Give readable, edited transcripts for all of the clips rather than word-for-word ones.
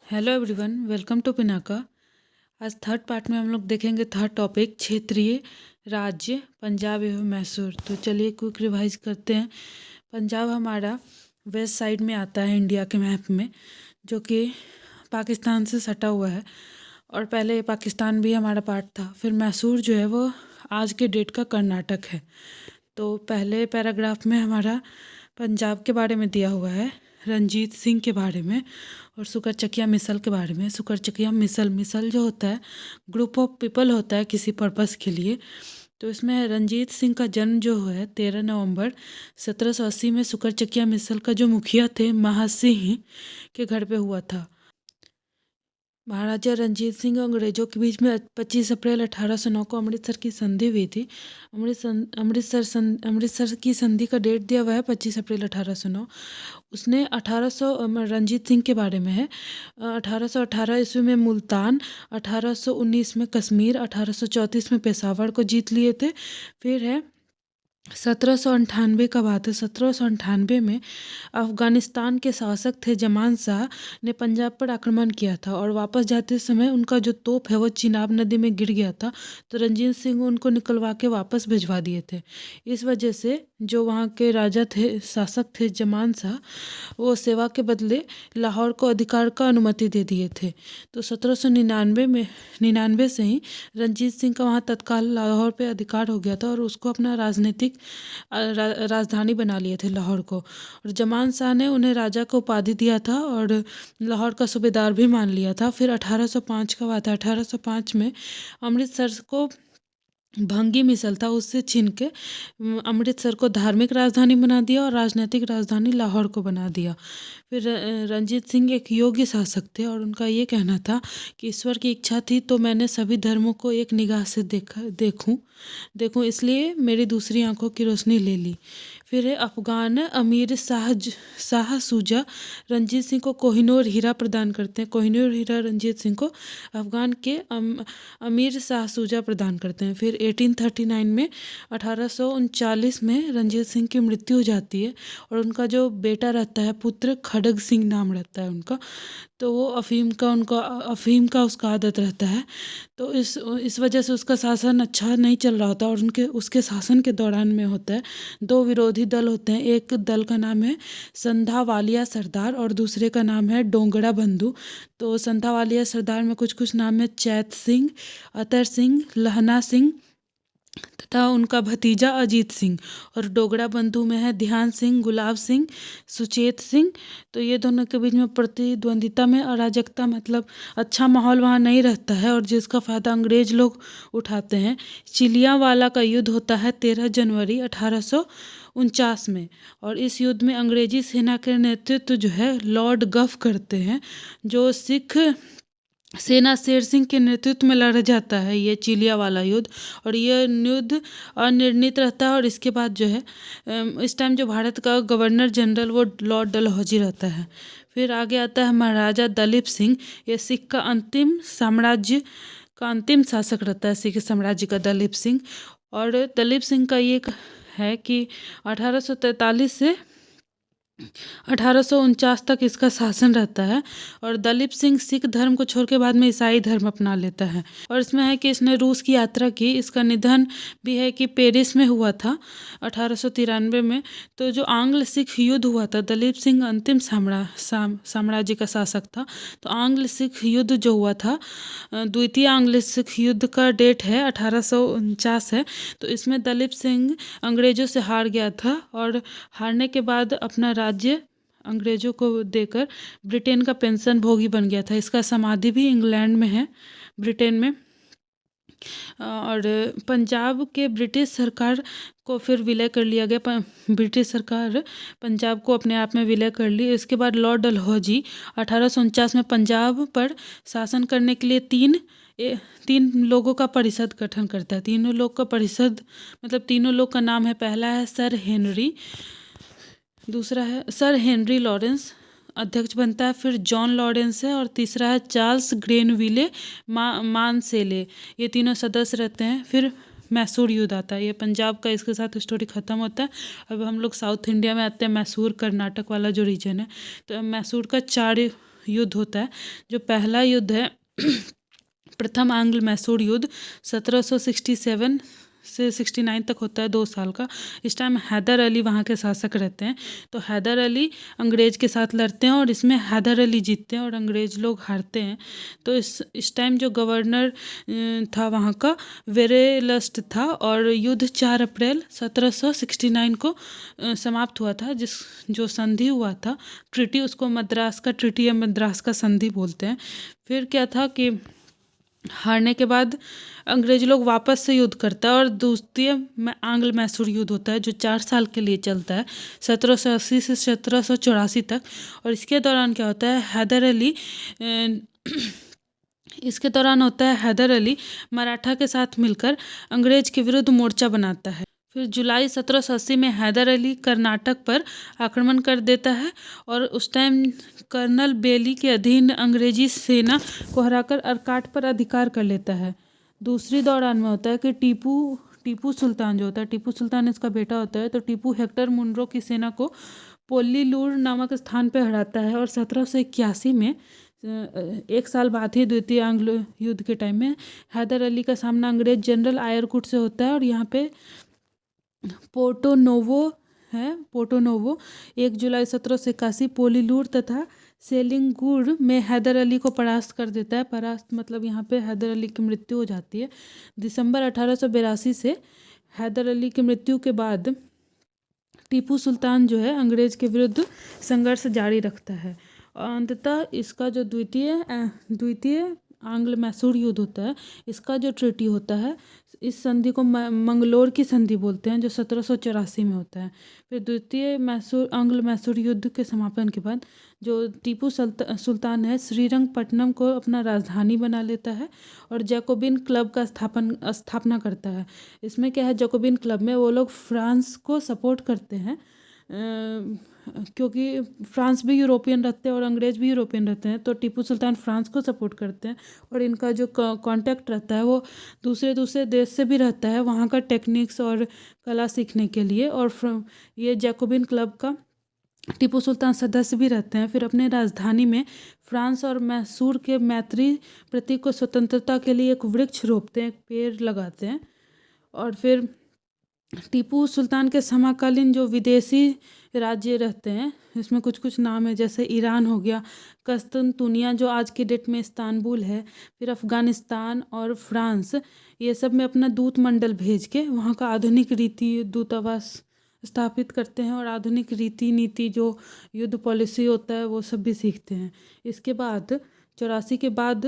Hello everyone, welcome to Pinaka. आज third part में हम लोग देखेंगे थर्ड टॉपिक क्षेत्रीय राज्य पंजाब एवं मैसूर। तो चलिए क्विक रिवाइज करते हैं। पंजाब हमारा वेस्ट साइड में आता है इंडिया के मैप में, जो कि पाकिस्तान से सटा हुआ है और पहले पाकिस्तान भी हमारा पार्ट था। फिर मैसूर जो है वो आज के डेट का कर्नाटक है। तो पहले पैराग्राफ में हमारा पंजाब के बारे में दिया हुआ है, रंजीत सिंह के बारे में और सुकरचकिया मिसल के बारे में। सुकरचकिया मिसल जो होता है ग्रुप ऑफ पीपल होता है किसी पर्पस के लिए। तो इसमें रंजीत सिंह का जन्म जो है 13 नवंबर 1780 में सुकरचकिया मिसल का जो मुखिया थे महासिंह के घर पे हुआ था। महाराजा रंजीत सिंह और अंग्रेजों के बीच में 25 अप्रैल 1809 को अमृतसर की संधि हुई थी। अमृतसर की संधि का डेट दिया हुआ है 25 अप्रैल 1809। उसने 1800 रंजीत सिंह के बारे में है 1818 ईस्वी में मुल्तान, 1819 में कश्मीर, 1834 में पेशावर को जीत लिए थे। फिर है 1798 का बात है। 1798 में अफ़गानिस्तान के शासक थे जमान शाह ने पंजाब पर आक्रमण किया था और वापस जाते समय उनका जो तोप है वो चिनाब नदी में गिर गया था। तो रंजीत सिंह उनको निकलवा के वापस भिजवा दिए थे। इस वजह से जो वहाँ के राजा थे, शासक थे जमान शाह, वो सेवा के बदले लाहौर को अधिकार का अनुमति दे दिए थे। तो 1799 से ही रंजीत सिंह का वहाँ तत्काल लाहौर पे अधिकार हो गया था और उसको अपना राजनीतिक राजधानी बना लिए थे लाहौर को। और जमान शाह ने उन्हें राजा को उपाधि दिया था और लाहौर का सूबेदार भी मान लिया था। फिर 1805 का बात है। 1805 में अमृतसर को भंगी मिसल था, उससे छीन के अमृतसर को धार्मिक राजधानी बना दिया और राजनीतिक राजधानी लाहौर को बना दिया। फिर रंजीत सिंह एक योग्य शासक थे और उनका ये कहना था कि ईश्वर की इच्छा थी तो मैंने सभी धर्मों को एक निगाह से देखूं, इसलिए मेरी दूसरी आंखों की रोशनी ले ली। फिर है अफगान अमीर शाह सूजा रंजीत सिंह को कोहिनूर हीरा प्रदान करते हैं। कोहिनूर हीरा रंजीत सिंह को अफगान के अमीर शाह सूजा प्रदान करते हैं। फिर 1839 में 1839 में रंजीत सिंह की मृत्यु हो जाती है और उनका जो बेटा रहता है पुत्र खड़ग सिंह नाम रहता है उनका। तो वो अफीम का उसका आदत रहता है। तो इस वजह से उसका शासन अच्छा नहीं चल रहा होता और उसके शासन के दौरान में होता है दो विरोधी दल होते हैं। एक दल का नाम है संधावालिया सरदार और दूसरे का नाम है डोंगरा बंधु। तो संधावालिया सरदार में कुछ कुछ नाम है चैत सिंह, अतर सिंह, लहना सिंह तथा उनका भतीजा अजीत सिंह। और डोगरा बंधु में है ध्यान सिंह, गुलाब सिंह, सुचेत सिंह। तो ये दोनों के बीच में प्रतिद्वंदिता में अराजकता, मतलब अच्छा माहौल वहाँ नहीं रहता है और जिसका फ़ायदा अंग्रेज लोग उठाते हैं। चिलियांवाला का युद्ध होता है 13 जनवरी 1849 में और इस युद्ध में अंग्रेजी सेना के नेतृत्व जो है लॉर्ड गफ करते हैं, जो सिख सेना शेर सिंह के नेतृत्व में लड़ा जाता है ये चिलिया वाला युद्ध। और ये युद्ध अनिर्णित रहता है और इसके बाद जो है इस टाइम जो भारत का गवर्नर जनरल वो लॉर्ड डलहौजी रहता है। फिर आगे आता है महाराजा दलीप सिंह। ये सिख का अंतिम शासक रहता है, सिख साम्राज्य का दलीप सिंह। और दलीप सिंह का ये है कि 1843 से 1849 तक इसका शासन रहता है और दलीप सिंह सिख धर्म को छोड़ के बाद में ईसाई धर्म अपना लेता है। और इसमें है कि इसने रूस की यात्रा की। इसका निधन भी है कि पेरिस में हुआ था 1893 में। तो जो आंग्ल सिख युद्ध हुआ था, दलीप सिंह अंतिम साम्राज्य का शासक था। तो आंग्ल सिख युद्ध जो हुआ था, द्वितीय आंग्ल सिख युद्ध का डेट है 1849 है। तो इसमें दलीप सिंह अंग्रेजों से हार गया था और हारने के बाद अपना राज्य अंग्रेजों को देकर ब्रिटेन का पेंशन भोगी बन गया था। इसका समाधि भी इंग्लैंड में है, ब्रिटेन में। और पंजाब के ब्रिटिश सरकार को फिर विलय कर लिया गया। ब्रिटिश सरकार पंजाब को अपने आप में विलय कर ली। इसके बाद लॉर्ड डलहौजी 1849 में पंजाब पर शासन करने के लिए तीन लोगों का परिषद गठन करता है। तीनों लोग का परिषद मतलब तीनों लोग का नाम है, पहला है सर हेनरी, दूसरा है सर हेनरी लॉरेंस अध्यक्ष बनता है, फिर जॉन लॉरेंस है और तीसरा है चार्ल्स ग्रेनविले मानसेले। ये तीनों सदस्य रहते हैं। फिर मैसूर युद्ध आता है। ये पंजाब का इसके साथ स्टोरी ख़त्म होता है। अब हम लोग साउथ इंडिया में आते हैं। मैसूर कर्नाटक वाला जो रीजन है, तो मैसूर का 4 युद्ध होता है। जो पहला युद्ध है प्रथम आंग्ल मैसूर युद्ध 1767 से 69 तक होता है, 2 साल का। इस टाइम हैदर अली वहाँ के शासक रहते हैं। तो हैदर अली अंग्रेज़ के साथ लड़ते हैं और इसमें हैदर अली जीतते हैं और अंग्रेज़ लोग हारते हैं। तो इस टाइम जो गवर्नर था वहाँ का वेरेलस्ट था और युद्ध 4 अप्रैल 1769 को समाप्त हुआ था। जो संधि हुआ था ट्रीटी, उसको मद्रास का ट्रीटी या मद्रास का संधि बोलते हैं। फिर क्या था कि हारने के बाद अंग्रेज लोग वापस से युद्ध करता है और द्वितीय आंग्ल मैसूर युद्ध होता है जो 4 साल के लिए चलता है, 1780 से 1784 तक। और इसके दौरान क्या होता है, इसके दौरान होता है हैदर अली मराठा के साथ मिलकर अंग्रेज के विरुद्ध मोर्चा बनाता है। फिर जुलाई 1780 में हैदर अली कर्नाटक पर आक्रमण कर देता है और उस टाइम कर्नल बेली के अधीन अंग्रेजी सेना को हराकर अरकाट पर अधिकार कर लेता है। दूसरी दौरान में होता है कि टीपू सुल्तान जो होता है, टीपू सुल्तान इसका बेटा होता है, तो टीपू हेक्टर मुनरो की सेना को पोल्लीलूर नामक स्थान पर हराता है और 1781 में 1 साल बाद ही द्वितीय आंग्ल युद्ध के टाइम में हैदर अली का सामना अंग्रेज जनरल आयरकुट से होता है और यहाँ पे पोर्टो नोवो 1 जुलाई 1781 पोलीलूर तथा सेलिंगुर में हैदर अली को परास्त कर देता है। परास्त मतलब यहाँ पे हैदर अली की मृत्यु हो जाती है। दिसंबर 1882 से हैदर अली की मृत्यु के बाद टीपू सुल्तान जो है अंग्रेज के विरुद्ध संघर्ष जारी रखता है और अंततः इसका जो द्वितीय आंग्ल मैसूर युद्ध होता है, इसका जो ट्रीटी होता है, इस संधि को मंगलोर की संधि बोलते हैं, जो 1784 में होता है। फिर द्वितीय आंग्ल मैसूर युद्ध के समापन के बाद जो टीपू सुल्तान है श्रीरंगपट्टनम को अपना राजधानी बना लेता है और जैकोबिन क्लब का स्थापना करता है। इसमें क्या है, जैकोबिन क्लब में वो लोग फ्रांस को सपोर्ट करते हैं क्योंकि फ्रांस भी यूरोपियन रहते हैं और अंग्रेज भी यूरोपियन रहते हैं, तो टीपू सुल्तान फ्रांस को सपोर्ट करते हैं और इनका जो कांटेक्ट रहता है वो दूसरे देश से भी रहता है वहाँ का टेक्निक्स और कला सीखने के लिए। और ये जैकोबिन क्लब का टीपू सुल्तान सदस्य भी रहते हैं। फिर अपने राजधानी में फ्रांस और मैसूर के मैत्री प्रतीक को स्वतंत्रता के लिए एक वृक्ष रोपते हैं, एक पेड़ लगाते हैं। और फिर टीपू सुल्तान के समकालीन जो विदेशी राज्य रहते हैं, इसमें कुछ नाम है, जैसे ईरान हो गया, कस्तूनतुनिया जो आज की डेट में इस्तांबुल है, फिर अफ़गानिस्तान और फ्रांस, ये सब में अपना दूत मंडल भेज के वहाँ का आधुनिक रीति दूतावास स्थापित करते हैं और आधुनिक रीति नीति जो युद्ध पॉलिसी होता है वो सब भी सीखते हैं। इसके बाद 84 के बाद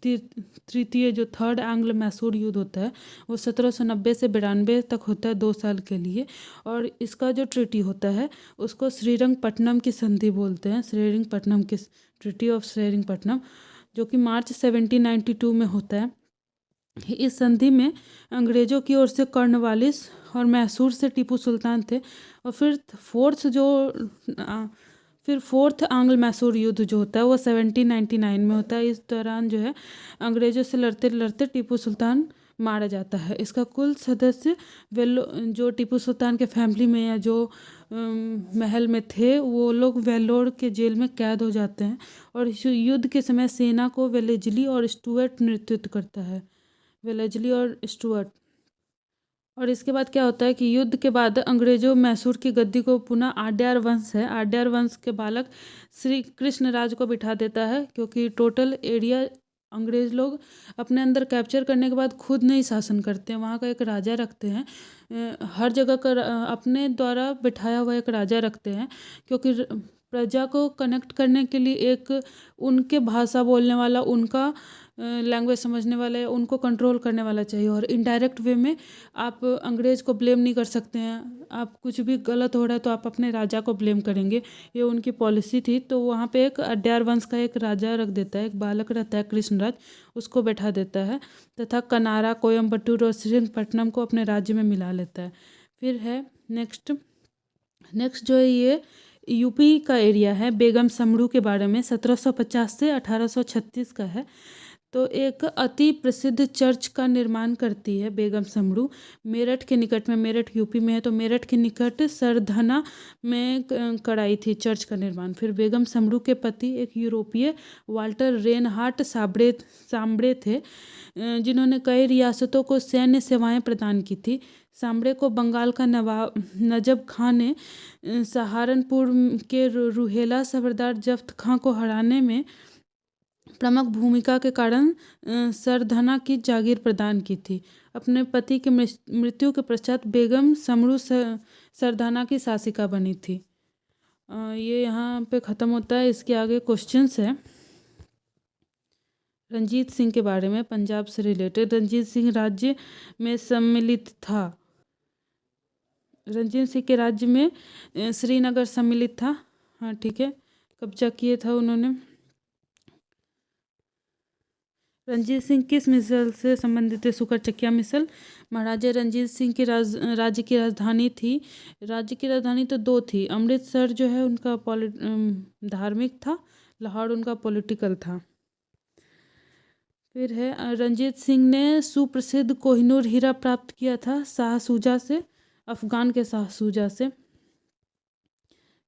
तृतीय जो थर्ड एंग्लो मैसूर युद्ध होता है वो 1790 से 92 तक होता है, 2 साल के लिए। और इसका जो ट्रीटी होता है उसको श्रीरंगपट्टनम की संधि बोलते हैं, श्रीरंगपट्टनम की ट्रीटी ऑफ श्रीरंगपट्टनम, जो कि मार्च 1792 में होता है। इस संधि में अंग्रेज़ों की ओर से कॉर्नवालिस और मैसूर से टीपू सुल्तान थे। और फिर फोर्थ आंग्ल मैसूर युद्ध जो होता है वो 1799 में होता है। इस दौरान जो है अंग्रेज़ों से लड़ते लड़ते टीपू सुल्तान मारा जाता है। इसका कुल सदस्य जो टीपू सुल्तान के फैमिली में या जो महल में थे वो लोग वेल्लोर के जेल में कैद हो जाते हैं। और इस युद्ध के समय सेना को वेलेजली और स्टुअर्ट नेतृत्व करता है, वेलेजली और स्टुअर्ट। और इसके बाद क्या होता है कि युद्ध के बाद अंग्रेजों मैसूर की गद्दी को पुनः आड्यार वंश है, आड्यार वंश के बालक श्री कृष्ण राज को बिठा देता है, क्योंकि टोटल एरिया अंग्रेज लोग अपने अंदर कैप्चर करने के बाद खुद नहीं शासन करते हैं, वहाँ का एक राजा रखते हैं, हर जगह का अपने द्वारा बिठाया हुआ एक राजा रखते हैं, क्योंकि प्रजा को कनेक्ट करने के लिए एक उनके भाषा बोलने वाला, उनका लैंग्वेज समझने वाला, उनको कंट्रोल करने वाला चाहिए। और इनडायरेक्ट वे में आप अंग्रेज़ को ब्लेम नहीं कर सकते हैं, आप कुछ भी गलत हो रहा है तो आप अपने राजा को ब्लेम करेंगे, ये उनकी पॉलिसी थी। तो वहाँ पे एक अड्यार वंश का एक राजा रख देता है, एक बालक रहता है कृष्णराज, उसको बैठा देता है तथा कनारा, कोयम्बटूर और श्रीरंगपट्टनम को अपने राज्य में मिला लेता है। फिर है नेक्स्ट जो है ये यूपी का एरिया है, बेगम समरू के बारे में 1750 से 1836 का है। तो एक अति प्रसिद्ध चर्च का निर्माण करती है बेगम समरू, मेरठ के निकट में। मेरठ यूपी में है, तो मेरठ के निकट सरधना में कराई थी चर्च का निर्माण। फिर बेगम समरू के पति एक यूरोपीय वाल्टर रेनहार्ट सांबड़े थे, जिन्होंने कई रियासतों को सैन्य सेवाएं प्रदान की थी। सांबड़े को बंगाल का नवाब नजब खां ने सहारनपुर के रूहेला सरदार जफ्त खां को हराने में प्रमुख भूमिका के कारण सरधना की जागीर प्रदान की थी। अपने पति की मृत्यु के पश्चात बेगम समरू सरधना की शासिका बनी थी। ये यहाँ पे ख़त्म होता है। इसके आगे क्वेश्चंस है रंजीत सिंह के बारे में, पंजाब से रिलेटेड। रंजीत सिंह राज्य में सम्मिलित था। रंजीत सिंह के राज्य में श्रीनगर सम्मिलित था। हाँ ठीक है, कब्जा किए था उन्होंने। रंजीत सिंह किस मिसल से संबंधित है? सुकरचकिया मिसल। महाराजा रंजीत सिंह की राज्य की राजधानी थी, राज्य की राजधानी तो 2 थी। अमृतसर जो है उनका धार्मिक था, लाहौर उनका पॉलिटिकल था। फिर है रंजीत सिंह ने सुप्रसिद्ध कोहिनूर हीरा प्राप्त किया था शाह सूजा से, अफगान के शाह सूजा से।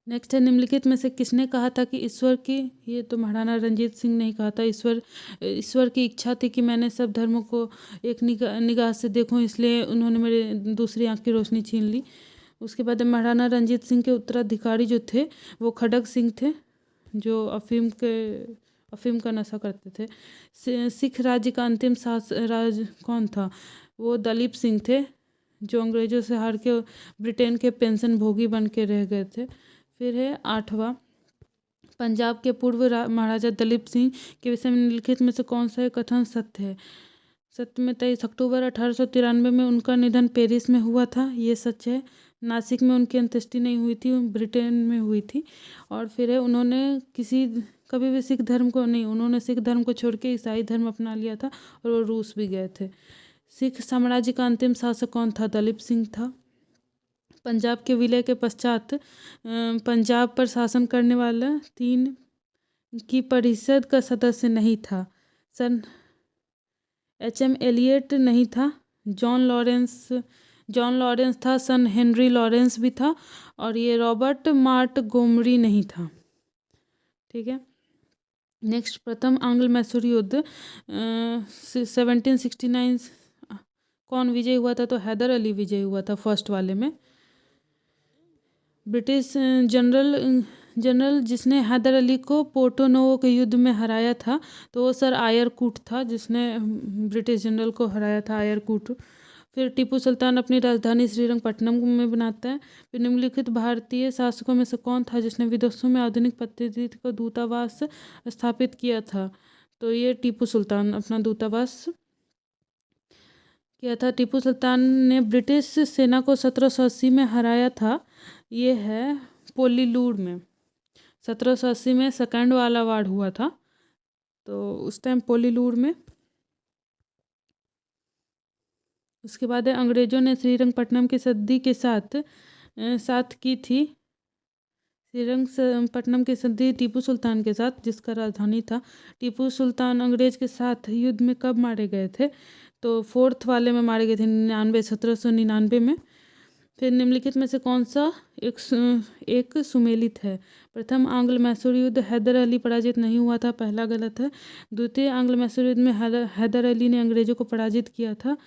नेक्स्ट है निम्नलिखित में से किसने कहा था कि ईश्वर की, ये तो महाराणा रंजीत सिंह ने ही कहा था, ईश्वर की इच्छा थी कि मैंने सब धर्मों को एक निगाह से देखूं, इसलिए उन्होंने मेरे दूसरी आंख की रोशनी छीन ली। उसके बाद महाराणा रंजीत सिंह के उत्तराधिकारी जो थे वो खड़ग सिंह थे, जो अफीम का नशा करते थे। सिख राज्य का अंतिम राज कौन था? वो दलीप सिंह थे, जो अंग्रेजों से हार के ब्रिटेन के पेंशन भोगी बन के रह गए थे। फिर है 8वां, पंजाब के पूर्व महाराजा दलीप सिंह के विषय में निम्नलिखित में से कौन सा कथन सत्य है? सत्य में 23 अक्टूबर 1893 में उनका निधन पेरिस में हुआ था, ये सच है। नासिक में उनकी अंत्येष्टि नहीं हुई थी, ब्रिटेन में हुई थी। और फिर है उन्होंने कभी भी सिख धर्म को नहीं, उन्होंने सिख धर्म को छोड़ के ईसाई धर्म अपना लिया था और वो रूस भी गए थे। सिख साम्राज्य का अंतिम शासक कौन था? दलीप सिंह था। पंजाब के विलय के पश्चात पंजाब पर शासन करने वाला 3 की परिषद का सदस्य नहीं था। सन HM एलियट नहीं था, जॉन लॉरेंस था, सन हेनरी लॉरेंस भी था, और ये रॉबर्ट मार्ट गोमरी नहीं था। ठीक है। नेक्स्ट, प्रथम आंग्ल मैसूर युद्ध 1769 कौन विजय हुआ था? तो हैदर अली विजय हुआ था फर्स्ट वाले में। ब्रिटिश जनरल जिसने हैदर अली को पोर्टो नोवो के युद्ध में हराया था, तो वो सर आयर कूट था, जिसने ब्रिटिश जनरल को हराया था, आयर कूट। फिर टीपू सुल्तान अपनी राजधानी श्रीरंगपट्टनम में बनाता है। फिर निम्नलिखित भारतीय शासकों में से कौन था जिसने विदेशों में आधुनिक पद्धति का दूतावास स्थापित किया था? तो ये टीपू सुल्तान अपना दूतावास किया था। टीपू सुल्तान ने ब्रिटिश सेना को 1780 में हराया था, ये है पोलीलूर में। 1780 में सेकंड वाला वार हुआ था, तो उस टाइम पोलीलूर में। उसके बाद अंग्रेजों ने श्रीरंगपट्टनम की संधि के साथ की थी। श्रीरंगपट्टनम की संधि टीपू सुल्तान के साथ, जिसका राजधानी था। टीपू सुल्तान अंग्रेज के साथ युद्ध में कब मारे गए थे? तो 4th वाले में मारे गए थे, 1799 में। फिर निम्नलिखित में से कौन सा एक सुमेलित है? प्रथम आंग्ल मैसूर युद्ध हैदर अली पराजित नहीं हुआ था, पहला गलत है। द्वितीय आंग्ल मैसूर युद्ध में हैदर अली ने अंग्रेजों को पराजित किया था,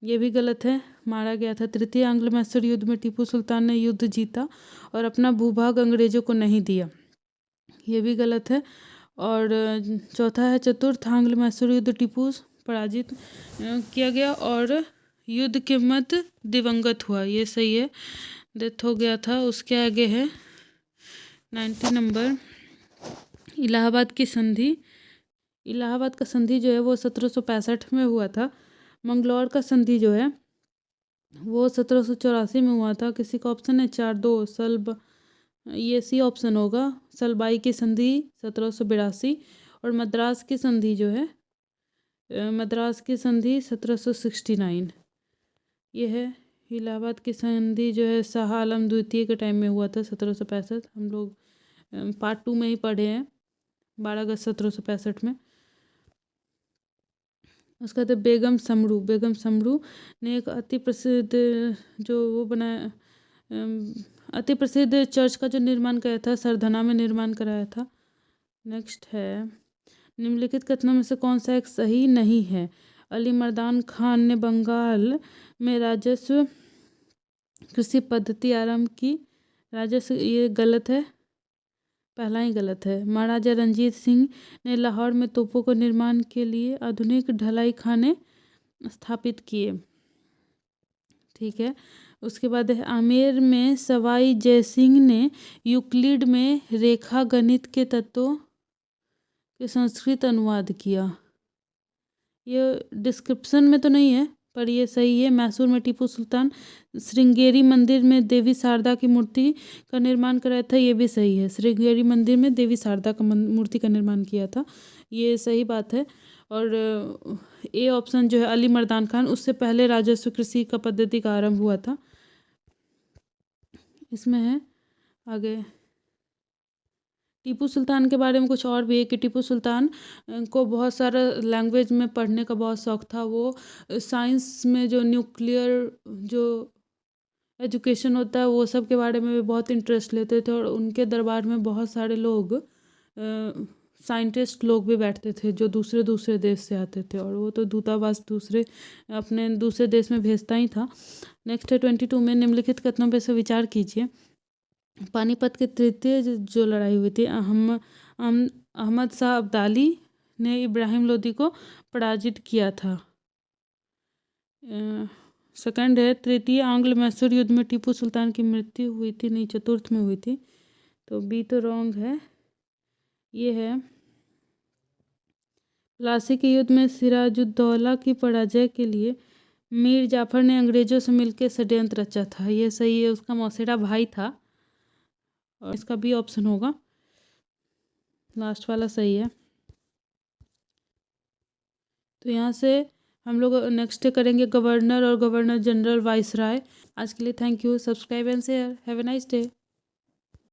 ये भी गलत है, मारा गया था। तृतीय आंग्ल मैसूर युद्ध में टीपू सुल्तान ने युद्ध जीता और अपना भूभाग अंग्रेजों को नहीं दिया, ये भी गलत है। और चौथा है चतुर्थ आंग्ल मैसूर युद्ध टीपू पराजित किया गया और युद्ध के मध्य दिवंगत हुआ, ये सही है, डेथ हो गया था। उसके आगे है 90 नंबर, इलाहाबाद की संधि। इलाहाबाद का संधि जो है वो 1765 में हुआ था। मंगलौर का संधि जो है वो 1784 में हुआ था। किसी का ऑप्शन है 4-2 ये सी ऑप्शन होगा। सलबाई की संधि 1782 और मद्रास की संधि जो है मद्रास की संधि 1769, ये है। इलाहाबाद की संधि जो है शाह आलम द्वितीय के टाइम में हुआ था 1765, हम लोग पार्ट 2 में ही पढ़े हैं, 12 अगस्त 1765 में। उसका तो बेगम समरू ने एक अति प्रसिद्ध जो वो बनाया अति प्रसिद्ध चर्च का जो निर्माण कराया था, सरधना में निर्माण कराया था। नेक्स्ट है, निम्नलिखित कथनों में से कौन सा एक सही नहीं है? अली मर्दान खान ने बंगाल में राजस्व कृषि पद्धति आरंभ की। राजस्व, ये गलत है, पहला ही गलत है। महाराजा रंजीत सिंह ने लाहौर में तोपों को निर्माण के लिए आधुनिक ढलाई खाने स्थापित किए। ठीक है। उसके बाद है, आमेर में सवाई जयसिंह ने यूक्लिड में रेखा गणित के तत्वों के संस्कृत अनुवाद किया। ये डिस्क्रिप्शन में तो नहीं है पर ये सही है। मैसूर में टीपू सुल्तान श्रृंगेरी मंदिर में देवी शारदा की मूर्ति का निर्माण कराया था, ये भी सही है। श्रृंगेरी मंदिर में देवी शारदा का मूर्ति का निर्माण किया था, ये सही बात है। और ए ऑप्शन जो है अली मर्दान खान, उससे पहले राजस्व कृषि का पद्धति का आरंभ हुआ था। इसमें है आगे, टीपू सुल्तान के बारे में कुछ और भी है कि टीपू सुल्तान को बहुत सारा लैंग्वेज में पढ़ने का बहुत शौक़ था। वो साइंस में जो न्यूक्लियर जो एजुकेशन होता है वो सब के बारे में भी बहुत इंटरेस्ट लेते थे, और उनके दरबार में बहुत सारे लोग साइंटिस्ट लोग भी बैठते थे जो दूसरे दूसरे देश से आते थे, और वो तो दूतावास अपने दूसरे देश में भेजता ही था। नेक्स्ट है 22 में, निम्नलिखित कथनों पर से विचार कीजिए। पानीपत के तृतीय जो लड़ाई हुई थी, अहमद शाह अब्दाली ने इब्राहिम लोदी को पराजित किया था। सेकंड है, तृतीय आंग्ल मैसूर युद्ध में टीपू सुल्तान की मृत्यु हुई थी, नहीं चतुर्थ में हुई थी, तो बी तो रॉन्ग है। ये है, प्लासी के युद्ध में सिराजुद्दौला की पराजय के लिए मीर जाफर ने अंग्रेजों से मिलकर षड्यंत्र रचा था, ये सही है। उसका मौसेरा भाई था, और इसका बी ऑप्शन होगा, लास्ट वाला सही है। तो यहाँ से हम लोग नेक्स्ट करेंगे गवर्नर और गवर्नर जनरल वाइसराय। आज के लिए thank you. Subscribe and share. Have a nice day.